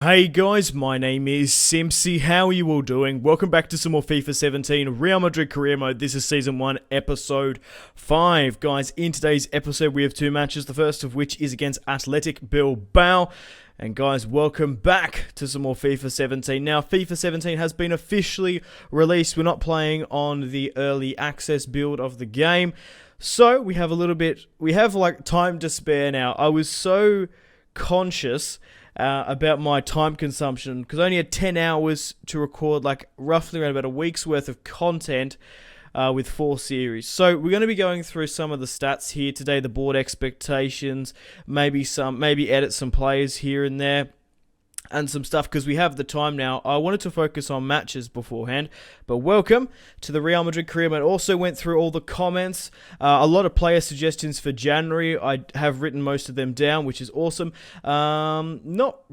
Hey guys, my name is Simpzy. How are you all doing? Welcome back to some more FIFA 17 Real Madrid Career Mode. This is Season 1, Episode 5. Guys, in today's episode we have two matches, the first of which is against Athletic Bilbao. And guys, welcome back to some more FIFA 17. Now, FIFA 17 has been officially released. We're not playing on the early access build of the game. So, we have time to spare now. I was so conscious about my time consumption because I only had 10 hours to record roughly around about a week's worth of content with 4 series. So we're going to be going through some of the stats here today, the board expectations, maybe edit some players here and there, and some stuff because we have the time now. I wanted to focus on matches beforehand, but welcome to the Real Madrid Career Mode. Also went through all the comments, a lot of player suggestions for January. I have written most of them down, which is awesome. I'm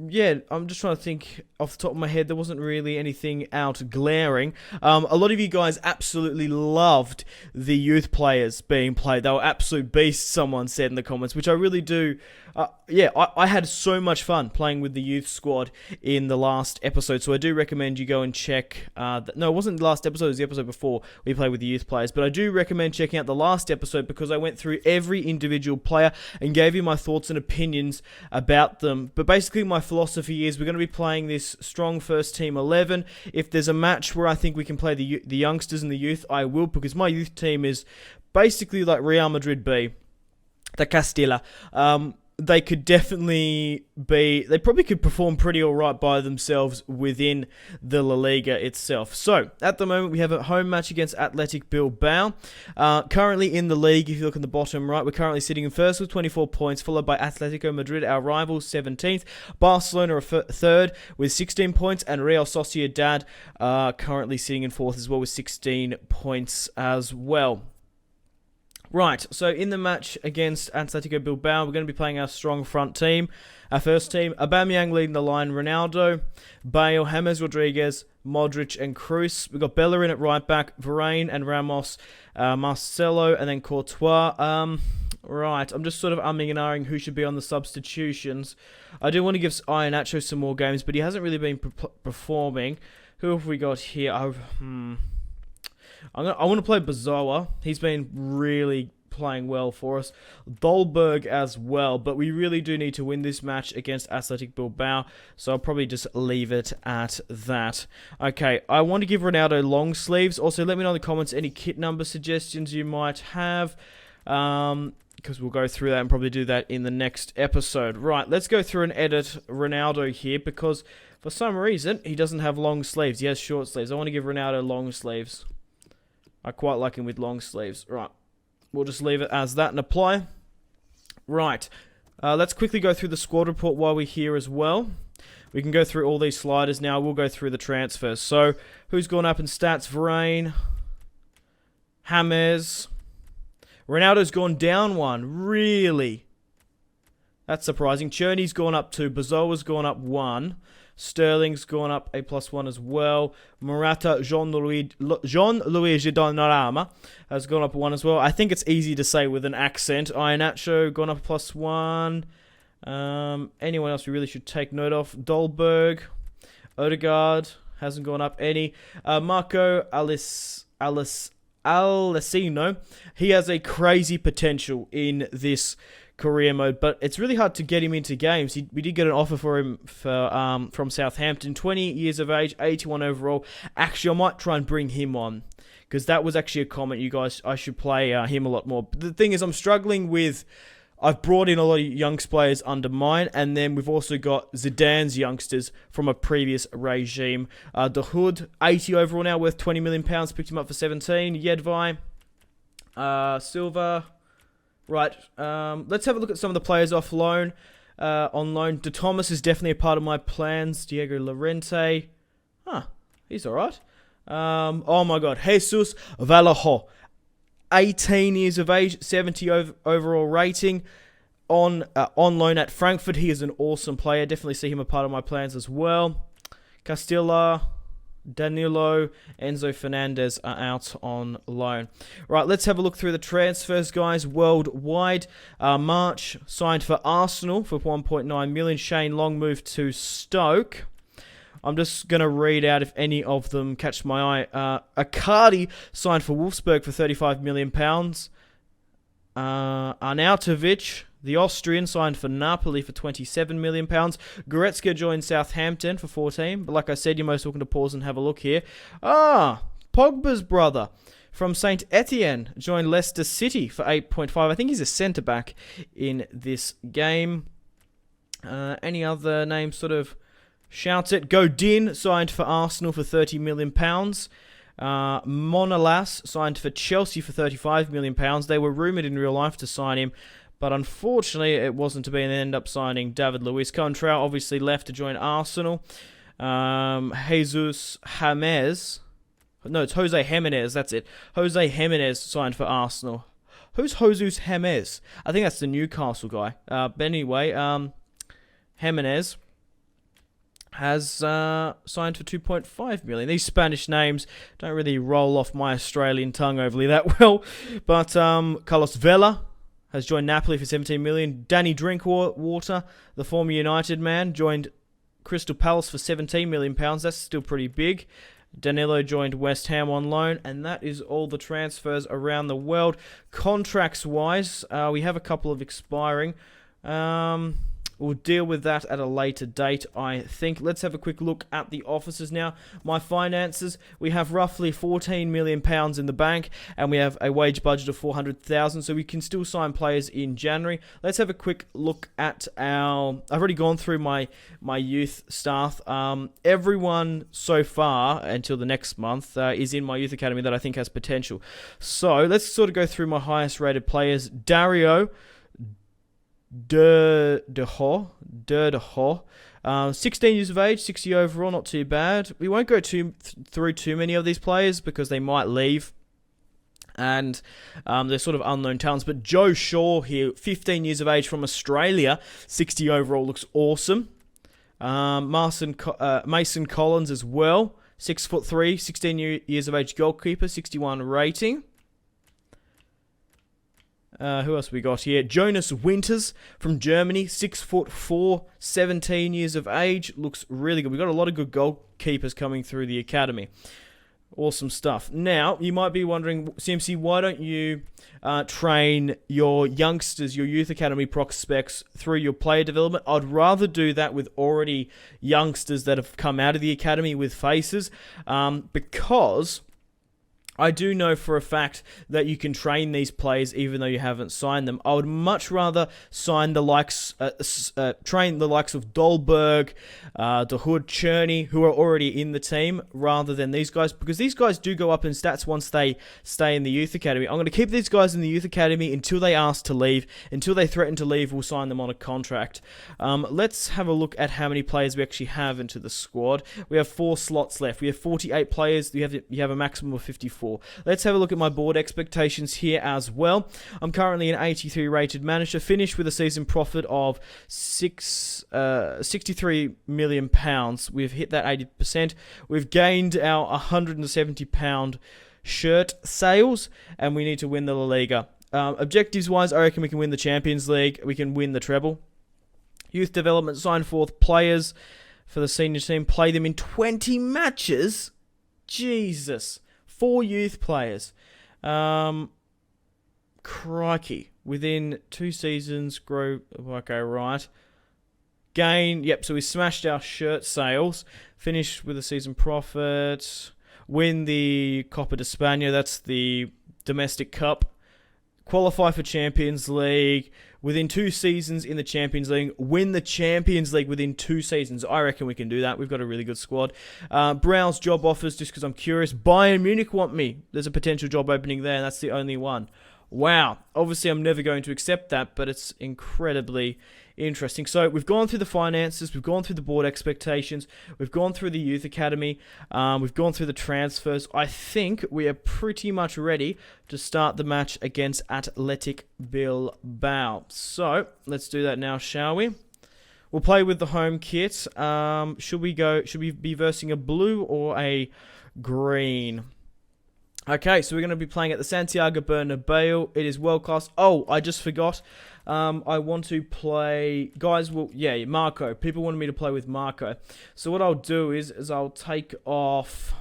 just trying to think off the top of my head. There wasn't really anything out glaring. A lot of you guys absolutely loved the youth players being played. They were absolute beasts, someone said in the comments, which I really do. I had so much fun playing with the youth squad in the last episode, so I do recommend you go and check. No, it wasn't the last episode, it was the episode before we played with the youth players, but I do recommend checking out the last episode because I went through every individual player and gave you my thoughts and opinions about them. But basically my philosophy is we're going to be playing this strong first team 11. If there's a match where I think we can play the youngsters and the youth, I will, because my youth team is basically like Real Madrid B, the Castilla. They could definitely they probably could perform pretty alright by themselves within the La Liga itself. So, at the moment, we have a home match against Athletic Bilbao. Currently in the league, if you look at the bottom right, we're currently sitting in first with 24 points, followed by Atletico Madrid, our rivals, 17th. Barcelona are third with 16 points, and Real Sociedad currently sitting in fourth as well with 16 points as well. Right, so in the match against Atletico Bilbao, we're going to be playing our strong front team. Our first team, Aubameyang leading the line, Ronaldo, Bale, James Rodriguez, Modric and Kroos. We've got Bellerin at right back, Varane and Ramos, Marcelo, and then Courtois. Right, I'm just sort of umming and ahhing who should be on the substitutions. I do want to give Iheanacho some more games, but he hasn't really been performing. Who have we got here? I want to play Bazoa. He's been really playing well for us. Dolberg as well, but we really do need to win this match against Athletic Bilbao, so I'll probably just leave it at that. Okay, I want to give Ronaldo long sleeves. Also, let me know in the comments any kit number suggestions you might have, because we'll go through that and probably do that in the next episode. Right, let's go through and edit Ronaldo here, because for some reason, he doesn't have long sleeves. He has short sleeves. I want to give Ronaldo long sleeves. I quite like him with long sleeves. Right, we'll just leave it as that and apply. Right, let's quickly go through the squad report while we're here as well. We can go through all these sliders now. We'll go through the transfers. So, who's gone up in stats? Varane, James. Ronaldo's gone down 1. Really? That's surprising. Cherney's gone up 2. Bazoa's gone up 1. Sterling's gone up a +1 as well. Morata, Jean-Louis Gidanarama has gone up 1 as well. I think it's easy to say with an accent. Iheanacho gone up +1. Anyone else we really should take note of? Dolberg, Odegaard hasn't gone up any. Marco Alessino, he has a crazy potential in this career mode, but it's really hard to get him into games. We did get an offer for him from Southampton. 20 years of age, 81 overall. Actually, I might try and bring him on, because that was actually a comment, you guys. I should play him a lot more. But the thing is, I'm struggling with... I've brought in a lot of young players under mine, and then we've also got Zidane's youngsters from a previous regime. The Hood, 80 overall now, worth £20 million. Picked him up for 17. Yedvai, Silva... Right, let's have a look at some of the players off loan, on loan. De Thomas is definitely a part of my plans. Diego Llorente, he's alright. Oh my god, Jesus Vallejo, 18 years of age, 70 overall rating, on loan at Frankfurt. He is an awesome player, definitely see him a part of my plans as well. Castilla, Danilo, Enzo Fernandez are out on loan. Right, let's have a look through the transfers, guys, worldwide. March signed for Arsenal for 1.9 million. Shane Long moved to Stoke. I'm just going to read out if any of them catch my eye. Icardi signed for Wolfsburg for £35 million. Arnautovic, the Austrian, signed for Napoli for £27 million. Goretzka joined Southampton for 14. But like I said, you're most welcome to pause and have a look here. Pogba's brother from St. Etienne joined Leicester City for 8.5. I think he's a centre-back in this game. Any other names sort of shouts it? Godin signed for Arsenal for £30 million. Monalas signed for Chelsea for £35 million. They were rumoured in real life to sign him, but unfortunately it wasn't to be, and they ended up signing David Luiz. Contrao obviously left to join Arsenal. Jesus James. No, it's Jose Jimenez, that's it. Jose Jimenez signed for Arsenal. Who's Jesus James? I think that's the Newcastle guy. But anyway, Jimenez has signed for £2.5 million. These Spanish names don't really roll off my Australian tongue overly that well. But Carlos Vela has joined Napoli for £17 million. Danny Drinkwater, the former United man, joined Crystal Palace for £17 million. That's still pretty big. Danilo joined West Ham on loan, and that is all the transfers around the world. Contracts-wise, we have a couple of expiring. We'll deal with that at a later date, I think. Let's have a quick look at the offices now. My finances, we have roughly £14 million in the bank, and we have a wage budget of $400,000, so we can still sign players in January. Let's have a quick look at our... I've already gone through my youth staff. Everyone so far, until the next month, is in my youth academy that I think has potential. So let's sort of go through my highest rated players. Dario De Ho, 16 years of age, 60 overall, not too bad. We won't go through too many of these players because they might leave, and they're sort of unknown talents. But Joe Shaw here, 15 years of age from Australia, 60 overall, looks awesome. Mason Collins as well, 6'3", 16 years of age goalkeeper, 61 rating. Who else we got here? Jonas Winters from Germany, 6'4", 17 years of age. Looks really good. We've got a lot of good goalkeepers coming through the academy. Awesome stuff. Now, you might be wondering, Simpzy, why don't you train your youngsters, your youth academy prospects through your player development? I'd rather do that with already youngsters that have come out of the academy with faces, because I do know for a fact that you can train these players even though you haven't signed them. I would much rather sign the likes, train the likes of Dolberg, De Hood, Cherney, who are already in the team, rather than these guys, because these guys do go up in stats once they stay in the youth academy. I'm going to keep these guys in the youth academy until they ask to leave. Until they threaten to leave, we'll sign them on a contract. Let's have a look at how many players we actually have into the squad. We have 4 slots left. We have 48 players. You have a maximum of 54. Let's have a look at my board expectations here as well. I'm currently an 83 rated manager, finished with a season profit of £63 million. We've hit that 80%. We've gained our £170 shirt sales, and we need to win the La Liga. Objectives wise, I reckon we can win the Champions League. We can win the treble. Youth development, sign 4th players for the senior team. Play them in 20 matches. Jesus. 4 youth players. Crikey. Within 2 seasons, grow... Okay, right. Gain... Yep, so we smashed our shirt sales. Finished with a season profit. Win the Copa de España. That's the domestic cup. Qualify for Champions League. Within 2 seasons in the Champions League. Win the Champions League within 2 seasons. I reckon we can do that. We've got a really good squad. Browse job offers, just because I'm curious. Bayern Munich want me. There's a potential job opening there, and that's the only one. Wow. Obviously, I'm never going to accept that, but it's incredibly interesting. So we've gone through the finances, we've gone through the board expectations, we've gone through the youth academy, we've gone through the transfers. I think we are pretty much ready to start the match against Athletic Bilbao. So let's do that now, shall we? We'll play with the home kit. Should we be versing a blue or a green? Okay, so we're going to be playing at the Santiago Bernabeu. It is world class. Oh, I just forgot. I want to play... Guys, well, yeah, Marco. People wanted me to play with Marco. So what I'll do is I'll take off...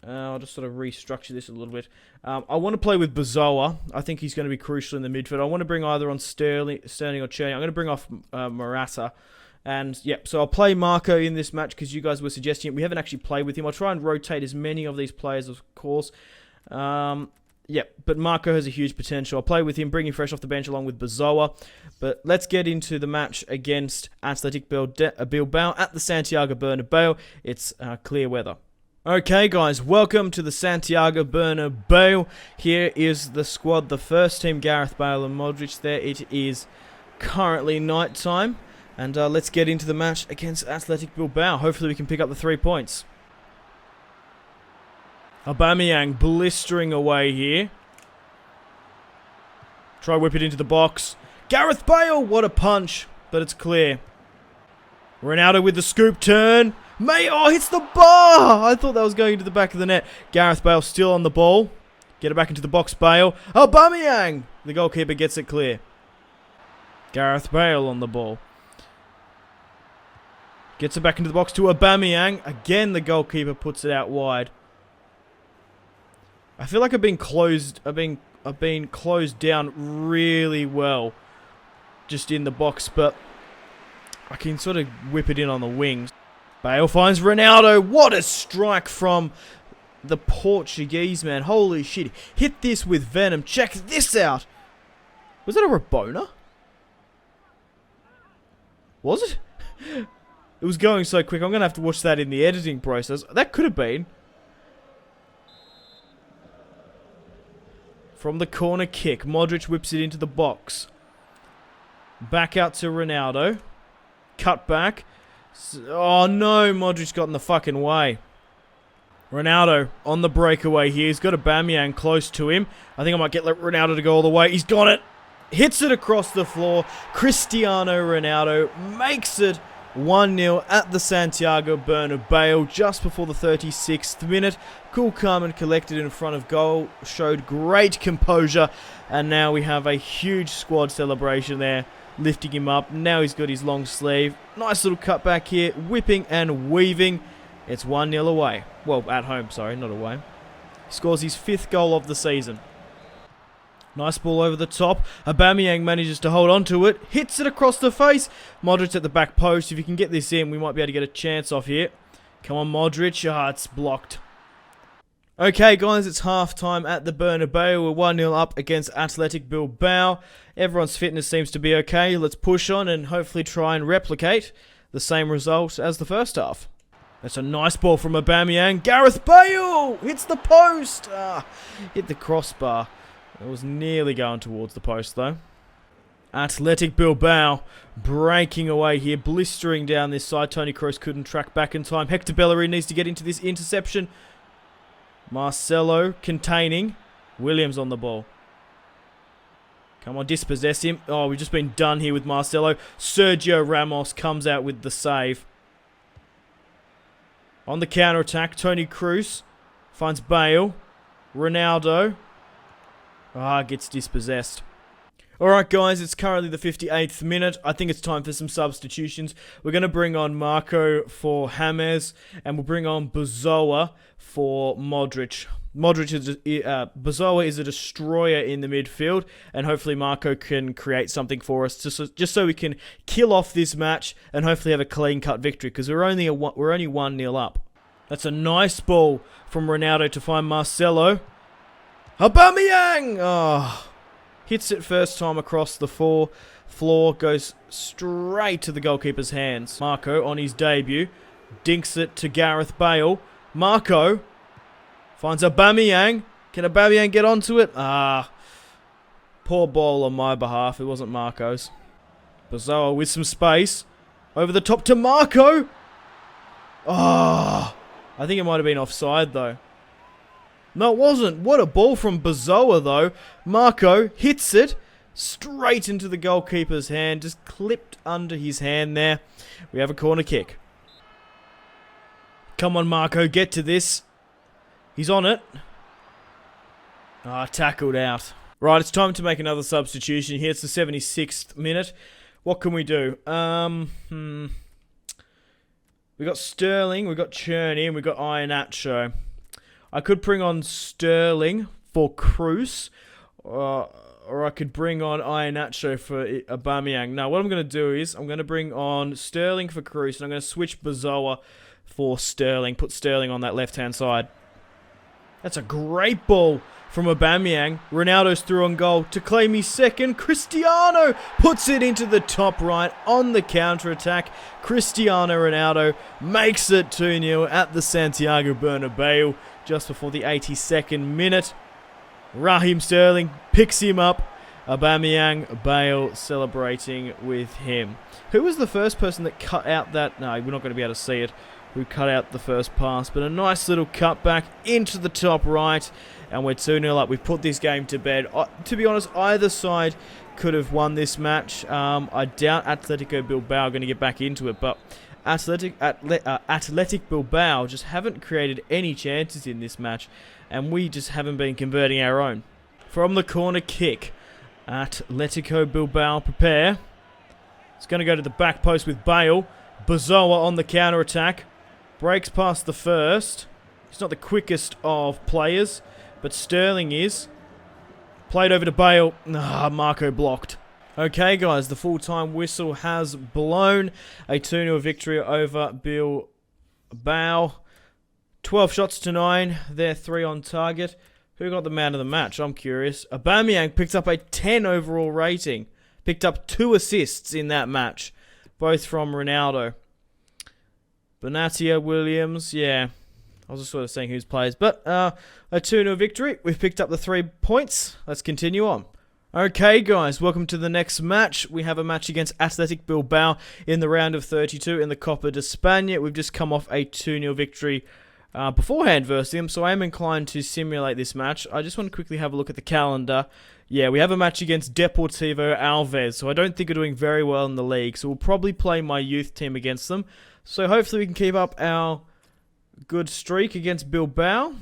I'll just sort of restructure this a little bit. I want to play with Bazoa. I think he's going to be crucial in the midfield. I want to bring either on Sterling or Cherny. I'm going to bring off Morata. And, yep, so I'll play Marco in this match because you guys were suggesting it. We haven't actually played with him. I'll try and rotate as many of these players, of course. Yep, but Marco has a huge potential. I'll play with him, bring him fresh off the bench along with Bazoa. But let's get into the match against Athletic Bilbao at the Santiago Bernabeu. It's clear weather. Okay, guys, welcome to the Santiago Bernabeu. Here is the squad. The first team, Gareth Bale and Modric there. It is currently night time. And let's get into the match against Athletic Bilbao. Hopefully we can pick up the 3 points. Aubameyang blistering away here. Try whip it into the box. Gareth Bale, what a punch. But it's clear. Ronaldo with the scoop turn. Hits the bar. I thought that was going into the back of the net. Gareth Bale still on the ball. Get it back into the box, Bale. Aubameyang. The goalkeeper gets it clear. Gareth Bale on the ball. Gets it back into the box to Aubameyang. Again, the goalkeeper puts it out wide. I feel like I've been closed down really well just in the box, but I can sort of whip it in on the wings. Bale finds Ronaldo. What a strike from the Portuguese, man. Holy shit. Hit this with venom. Check this out. Was that a Rabona? Was it? It was going so quick. I'm going to have to watch that in the editing process. That could have been. From the corner kick, Modric whips it into the box. Back out to Ronaldo. Cut back. Oh no, Modric got in the fucking way. Ronaldo on the breakaway here. He's got Aubameyang close to him. I think I might get Ronaldo to go all the way. He's got it. Hits it across the floor. Cristiano Ronaldo makes it 1-0 at the Santiago Bernabeu just before the 36th minute. Cool, calm and collected in front of goal. Showed great composure. And now we have a huge squad celebration there. Lifting him up. Now he's got his long sleeve. Nice little cutback here. Whipping and weaving. It's 1-0 away. Well, at home, sorry, not away. He scores his 5th goal of the season. Nice ball over the top. Aubameyang manages to hold on to it. Hits it across the face. Modric at the back post. If you can get this in, we might be able to get a chance off here. Come on, Modric. It's blocked. Okay, guys, it's half-time at the Bernabeu. We're 1-0 up against Athletic Bilbao. Everyone's fitness seems to be okay. Let's push on and hopefully try and replicate the same result as the first half. That's a nice ball from Aubameyang. Gareth Bale hits the post. Hit the crossbar. It was nearly going towards the post, though. Athletic Bilbao breaking away here, blistering down this side. Toni Kroos couldn't track back in time. Hector Bellerin needs to get into this interception. Marcelo containing. Williams on the ball. Come on, dispossess him. Oh, we've just been done here with Marcelo. Sergio Ramos comes out with the save. On the counter-attack, Toni Kroos finds Bale. Ronaldo. Gets dispossessed. Alright guys, it's currently the 58th minute. I think it's time for some substitutions. We're going to bring on Marco for James, and we'll bring on Bazoa for Modric. Bazoa is a destroyer in the midfield, and hopefully Marco can create something for us, just so we can kill off this match and hopefully have a clean-cut victory, because we're only 1-0 up. That's a nice ball from Ronaldo to find Marcelo. Aubameyang! Hits it first time across the floor, goes straight to the goalkeeper's hands. Marco on his debut, dinks it to Gareth Bale. Marco finds Aubameyang. Can Aubameyang get onto it? Poor ball on my behalf. It wasn't Marco's. Bazoa with some space. Over the top to Marco. I think it might have been offside though. No, it wasn't. What a ball from Bazoa, though. Marco hits it. straight into the goalkeeper's hand. Just clipped under his hand there. We have a corner kick. Come on, Marco, get to this. He's on it. Ah, tackled out. Right, it's time to make another substitution here. It's the 76th minute. What can we do? We got Sterling, we got Cherney, and we got Iheanacho. I could bring on Sterling for Cruz, or I could bring on Iheanacho for Aubameyang. Now, what I'm going to do is I'm going to bring on Sterling for Cruz, and I'm going to switch Bazoa for Sterling. Put Sterling on that left-hand side. That's a great ball from Aubameyang. Ronaldo's through on goal to claim his second. Cristiano puts it into the top right on the counter-attack. Cristiano Ronaldo makes it 2-0 at the Santiago Bernabeu just before the 82nd minute. Raheem Sterling picks him up. Aubameyang, Bale celebrating with him. Who was the first person that cut out that? No, we're not going to be able to see it. Who cut out the first pass, but a nice little cut back into the top right, and we're 2-0 up. We've put this game to bed. To be honest, either side could have won this match. I doubt Atletico Bilbao are going to get back into it, but Athletic Bilbao just haven't created any chances in this match, and we just haven't been converting our own. From the corner kick, Atletico Bilbao prepare. It's going to go to the back post with Bale. Bazoa on the counter-attack. Breaks past the first. He's not the quickest of players, but Sterling is. Played over to Bale. Marco blocked. Okay, guys, the full-time whistle has blown. A 2-0 victory over Bilbao. 12 shots to 9. They're 3 on target. Who got the man of the match? I'm curious. Aubameyang picked up a 10 overall rating. Picked up 2 assists in that match. Both from Ronaldo. Benatia, Williams, yeah. I was just sort of saying who's plays. But a 2-0 victory. We've picked up the 3 points. Let's continue on. Okay, guys, welcome to the next match. We have a match against Athletic Bilbao in the round of 32 in the Copa de España. We've just come off a 2-0 victory beforehand versus them, so I am inclined to simulate this match. I just want to quickly have a look at the calendar. Yeah, we have a match against Deportivo Alavés, so I don't think we're doing very well in the league, so we'll probably play my youth team against them. So hopefully we can keep up our good streak against Bilbao.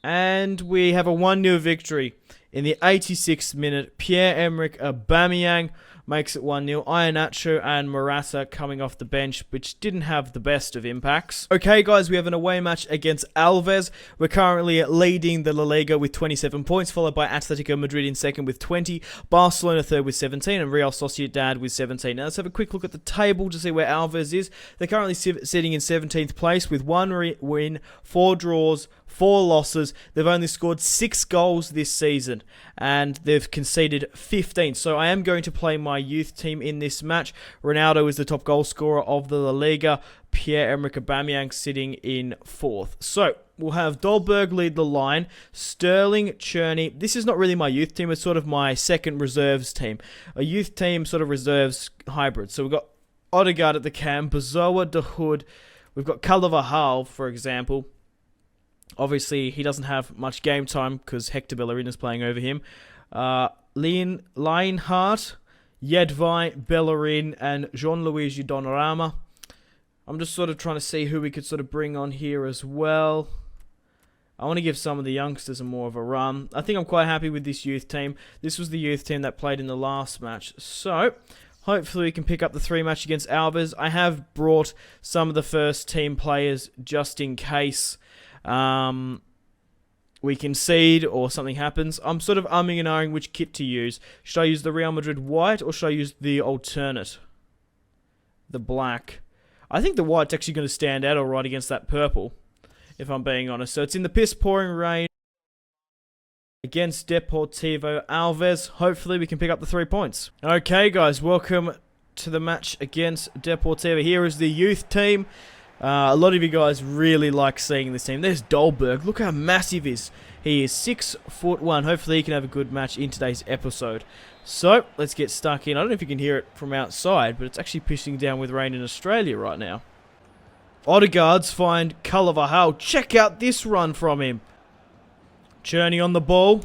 And we have a 1-0 victory in the 86th minute. Pierre-Emerick Aubameyang makes it 1-0. Iheanacho and Morata coming off the bench, which didn't have the best of impacts. Okay, guys, we have an away match against Alves. We're currently leading the La Liga with 27 points, followed by Atletico Madrid in second with 20, Barcelona third with 17, and Real Sociedad with 17. Now, let's have a quick look at the table to see where Alves is. They're currently sitting in 17th place with 1 win, 4 draws, 4 losses. They've only scored 6 goals this season, and they've conceded 15. So I am going to play my youth team in this match. Ronaldo is the top goal scorer of the La Liga. Pierre-Emerick Aubameyang sitting in 4th. So we'll have Dolberg lead the line. Sterling, Cherney. This is not really my youth team. It's sort of my second reserves team. A youth team sort of reserves hybrid. So we've got Odegaard at the cam, Bazoa, De Hood. We've got Carvajal, for example. Obviously, he doesn't have much game time because Hector Bellerin is playing over him. Lienhart, Jedvaj, Bellerin, and Jean-Luigi Donnarumma. I'm just sort of trying to see who we could sort of bring on here as well. I want to give some of the youngsters more of a run. I think I'm quite happy with this youth team. This was the youth team that played in the last match. So, hopefully we can pick up the 3 match against Alves. I have brought some of the first team players just in case we concede or something happens. I'm sort of umming and ahhing which kit to use. Should I use the Real Madrid white or should I use the alternate? The black. I think the white's actually going to stand out alright against that purple, if I'm being honest. So it's in the piss pouring rain against Deportivo Alavés. Hopefully we can pick up the 3 points. Okay, guys, welcome to the match against Deportivo. Here is the youth team. A lot of you guys really like seeing this team. There's Dolberg. Look how massive he is. He is 6'1". Hopefully he can have a good match in today's episode. So, let's get stuck in. I don't know if you can hear it from outside, but it's actually pissing down with rain in Australia right now. Odegaard's find Carvajal. Check out this run from him. Cherney on the ball.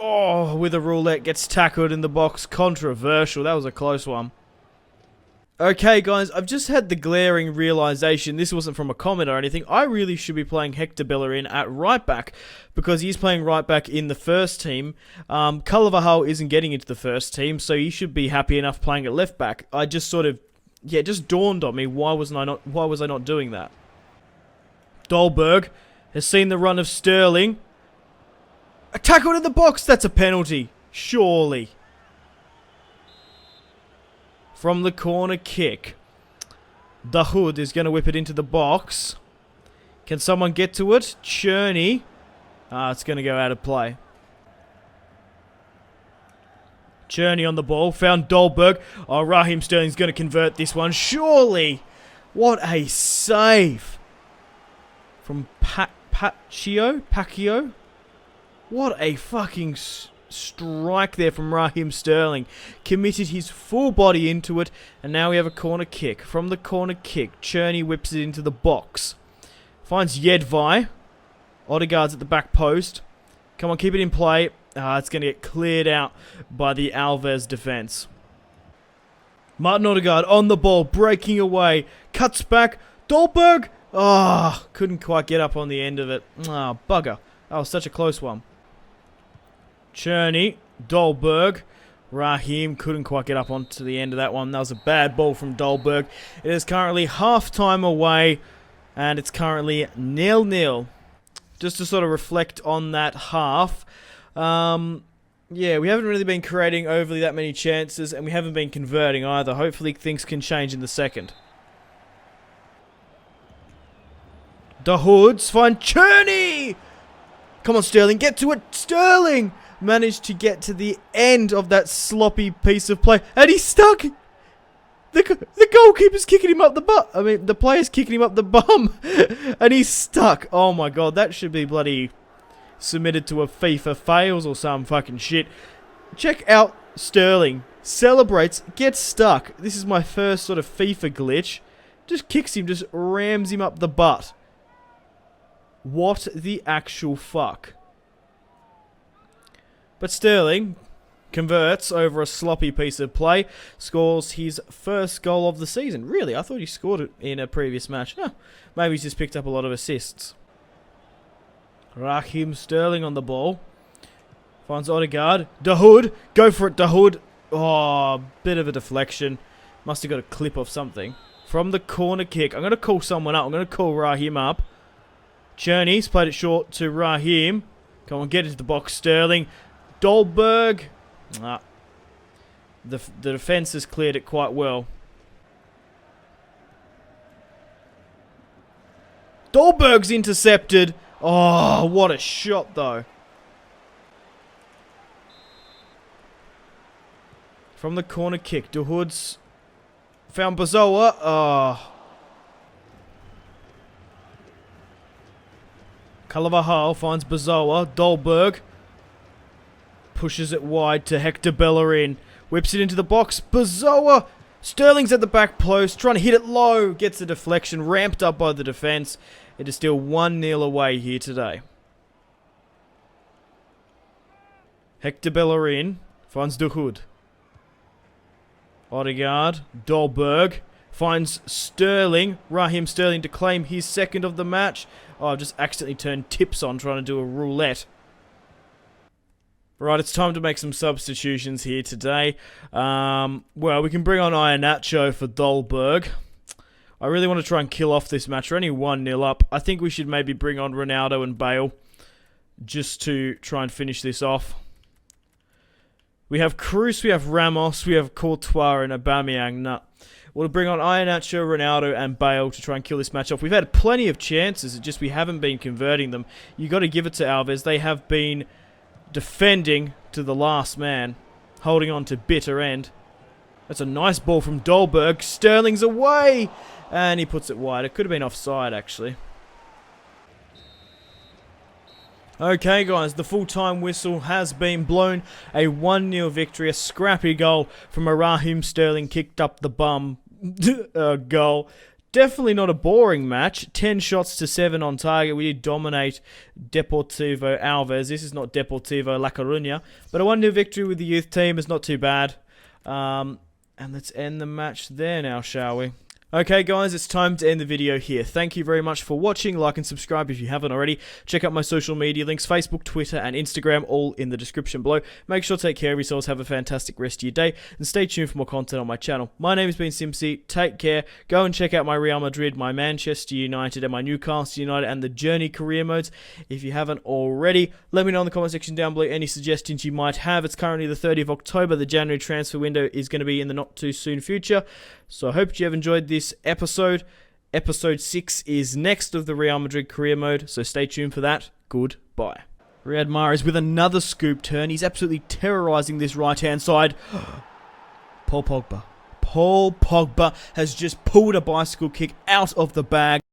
Oh, with a roulette, gets tackled in the box. Controversial. That was a close one. Okay, guys, I've just had the glaring realization, this wasn't from a comment or anything, I really should be playing Hector Bellerin at right back, because he's playing right back in the first team. Carvajal isn't getting into the first team, so he should be happy enough playing at left back. I just sort of, yeah, it just dawned on me, why was I not doing that? Dolberg has seen the run of Sterling. A tackle in the box, that's a penalty, surely. From the corner kick, the Hood is going to whip it into the box. Can someone get to it? Cherney. It's going to go out of play. Cherney on the ball. Found Dolberg. Oh, Raheem Sterling's going to convert this one. Surely. What a save. From Pacquiao? What a fucking strike there from Raheem Sterling. Committed his full body into it, and now we have a corner kick. From the corner kick, Cherney whips it into the box. Finds Jedvaj. Odegaard's at the back post. Come on, keep it in play. It's going to get cleared out by the Alves defense. Martin Odegaard on the ball, breaking away. Cuts back. Dolberg. Couldn't quite get up on the end of it. Bugger. That was such a close one. Cherney, Dolberg, Raheem couldn't quite get up onto the end of that one. That was a bad ball from Dolberg. It is currently half-time away, and it's currently 0-0. Just to sort of reflect on that half, yeah, we haven't really been creating overly that many chances, and we haven't been converting either. Hopefully things can change in the second. The Hoods find Cherney! Come on, Sterling, get to it! Sterling! Managed to get to the end of that sloppy piece of play, and he's stuck! The goalkeeper's kicking him up the butt. I mean, the player's kicking him up the bum, and he's stuck. Oh my god, that should be bloody submitted to a FIFA fails or some fucking shit. Check out Sterling. Celebrates, gets stuck. This is my first sort of FIFA glitch. Just kicks him, just rams him up the butt. What the actual fuck? But Sterling converts over a sloppy piece of play, scores his first goal of the season. Really? I thought he scored it in a previous match. Maybe he's just picked up a lot of assists. Raheem Sterling on the ball. Finds Odegaard. Dahoud. Go for it, Dahoud. Oh, bit of a deflection. Must have got a clip of something. From the corner kick. I'm going to call someone up. I'm going to call Raheem up. Cherney's played it short to Raheem. Come on, get into the box, Sterling. Dolberg. The defense has cleared it quite well. Dolberg's intercepted. Oh, what a shot, though. From the corner kick, Dahoud's found Bazoa. Oh. Carvajal finds Bazoa. Dolberg pushes it wide to Hector Bellerin. Whips it into the box. Bazoa. Sterling's at the back post. Trying to hit it low. Gets the deflection. Ramped up by the defense. It is still 1-0 away here today. Hector Bellerin finds Dahoud. Odegaard. Dolberg. Finds Sterling. Raheem Sterling to claim his second of the match. Oh, I've just accidentally turned tips on trying to do a roulette. Right, it's time to make some substitutions here today. Well, we can bring on Iheanacho for Dolberg. I really want to try and kill off this match. We're only 1-0 up. I think we should maybe bring on Ronaldo and Bale just to try and finish this off. We have Cruz, we have Ramos, we have Courtois and Aubameyang. We'll bring on Iheanacho, Ronaldo and Bale to try and kill this match off. We've had plenty of chances, it's just we haven't been converting them. You got to give it to Alves. They have been defending to the last man, holding on to bitter end. That's a nice ball from Dolberg. Sterling's away, and he puts it wide. It could have been offside, actually. Okay, guys, the full-time whistle has been blown. A 1-0 victory, a scrappy goal from a Raheem Sterling kicked up the bum goal Definitely not a boring match. 10 shots to 7 on target. We did dominate Deportivo Alves. This is not Deportivo La Coruña. But a 1-0 victory with the youth team is not too bad. And let's end the match there now, shall we? Okay guys, it's time to end the video here. Thank you very much for watching. Like and subscribe if you haven't already. Check out my social media links, Facebook, Twitter and Instagram, all in the description below. Make sure to take care of yourselves, have a fantastic rest of your day, and stay tuned for more content on my channel. My name has been Simpzy. Take care. Go and check out my Real Madrid, my Manchester United and my Newcastle United and the Journey career modes if you haven't already. Let me know in the comment section down below any suggestions you might have. It's currently the 30th of October. The January transfer window is going to be in the not too soon future. So I hope you have enjoyed this episode. Episode 6 is next of the Real Madrid career mode, so stay tuned for that. Goodbye. Riyad Mahrez with another scoop turn. He's absolutely terrorising this right-hand side. Paul Pogba. Paul Pogba has just pulled a bicycle kick out of the bag.